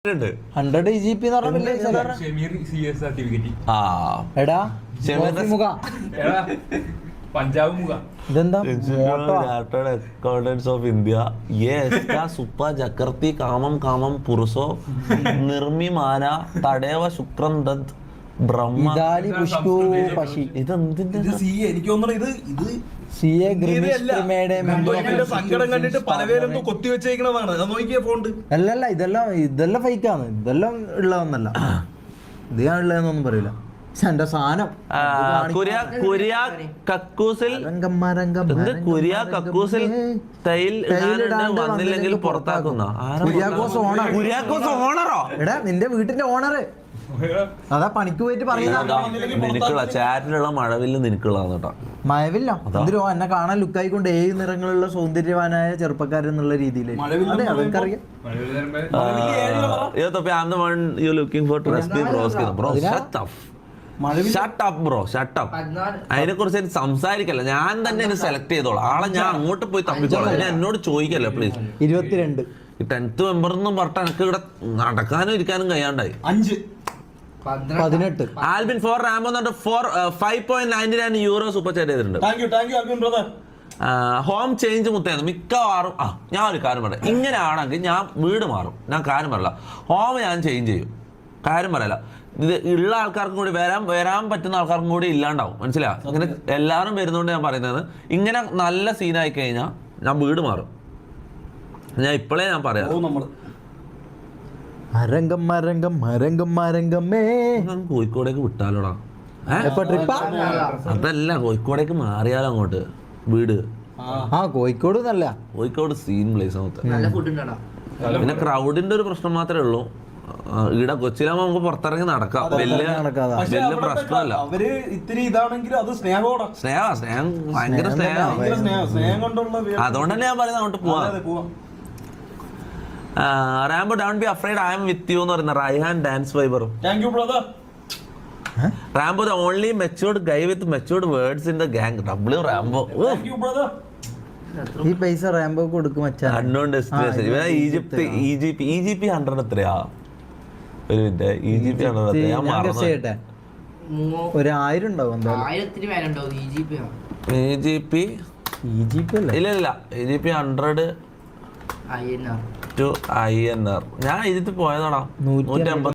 100 EGP എന്ന് Punjab accountants of India ये इसका सुपा जकर्ती कामम कामम पुरुषो निर्मिमाന തടേവ ശുക്രം ദന്ത് ബ്രഹ്മ ഇദാലി പുഷ്കു പശി ഇതെന്തിന്റെ എനിക്ക് തോന്നുന്നു ഇത് സിഎ ഗ്രിമിസ്ട്രിമയുടെ സങ്കടം കണ്ടിട്ട് പലവേരും കൊത്തി വെച്ചേക്കണതാണ് നോക്കിയ ഫോണ്ട് അല്ലല്ല ഇതെല്ലാം ഫേക്കാണ് ഇതെല്ലാം ഉള്ളതൊന്നല്ല ഇത് ഞാൻ ഉള്ളതെന്നൊന്നും പറയില്ല എന്റെ സാധനം കക്കൂസിൽ തൈൽ വന്നില്ലെങ്കിൽ പുറത്താക്കുന്ന എടാ നിന്റെ വീട്ടിന്റെ ഓണറ് അതാ പണിക്ക് പോയിട്ട് പറയുന്ന ചാറ്റിലുള്ള മഴവില്ല നിനക്കുള്ളതാണ് കേട്ടോ. മഴവില്ല എന്തിനോ എന്നെ കാണാൻ ലുക്കായിക്കൊണ്ട് 7 നിറങ്ങളുള്ള സൗന്ദര്യവാനായ ചെറുപ്പക്കാരൻ എന്നുള്ള രീതിയിൽ അതെ അതൊക്കെ അതിനെ കുറിച്ച് സംസാരിക്കല്ല, ഞാൻ തന്നെ സെലക്ട് ചെയ്തോളാം ആളെ. ഞാൻ അങ്ങോട്ട് പോയി തപ്പിച്ചോളാം, ഞാൻ എന്നോട് ചോദിക്കല്ലോ പ്ലീസ്. 22 10th മെമ്പർ എന്നും പറഞ്ഞിട്ട് എനിക്ക് ഇവിടെ നടക്കാനും ഇരിക്കാനും കഴിയാണ്ടായി. 18 Albin for Rambo for 5.99 euro super chat ചെയ്തിട്ടുണ്ട്. ഹോം ചേഞ്ച് മുത്തേന്ന് മിക്കവാറും ഞാൻ ഒരു കാര്യം പറയാം, ഇങ്ങനെയാണെങ്കിൽ ഞാൻ വീട് മാറും. ഞാൻ കാര്യം പറയില്ല, ഹോം ഞാൻ ചേഞ്ച് ചെയ്യും. കാര്യം പറയല, ഇത് ഉള്ള ആൾക്കാർക്കും കൂടി വരാൻ പറ്റുന്ന ആൾക്കാർക്കും കൂടി ഇല്ലാണ്ടാവും. മനസ്സിലാ? ഇങ്ങനെ എല്ലാവരും വരുന്നോണ്ട് ഞാൻ പറയുന്നത്, ഇങ്ങനെ നല്ല സീനായി കഴിഞ്ഞാൽ ഞാൻ വീട് മാറും. ഞാൻ ഇപ്പോഴേ ഞാൻ പറയാം, കോഴിക്കോടേക്ക് വിട്ടാലോടാ. അതല്ല, കോഴിക്കോടേക്ക് മാറിയാലോ അങ്ങോട്ട് വീട്. കോഴിക്കോട് നല്ല കോഴിക്കോട് സീൻ പ്ലേസ് പിന്നെ ക്രൗഡിന്റെ ഒരു പ്രശ്നം മാത്രമേ ഉള്ളൂ. ഇവിടെ കൊച്ചിയിലാകുമ്പോ നമുക്ക് പുറത്തിറങ്ങി നടക്കാം, വലിയ പ്രശ്നമല്ല. സ്നേഹം ഭയങ്കര സ്നേഹം. അതുകൊണ്ട് തന്നെ ഞാൻ പറയുന്നത് അങ്ങോട്ട് പോവാം. Rambo don't be afraid I am with you എന്ന് പറയുന്ന റൈഹാൻ ഡാൻസ് വൈബറും. Rambo the only matured guy with matured words in the gang. W Rambo. ഈ പൈസ റാംബോ കൊടുക്കും അൺനോൺ ഡെസ്റ്റിനേഷൻ. EGP 100 എത്രയാ? ഒരു മിനിറ്റ്, EGP 100 ഞാൻ മറന്നു. ഒരു 1000 ഉണ്ടാവും. ഇല്ല EGP 100 to INR. ഞാൻ ഇതിൽ പോയതാടാ 150.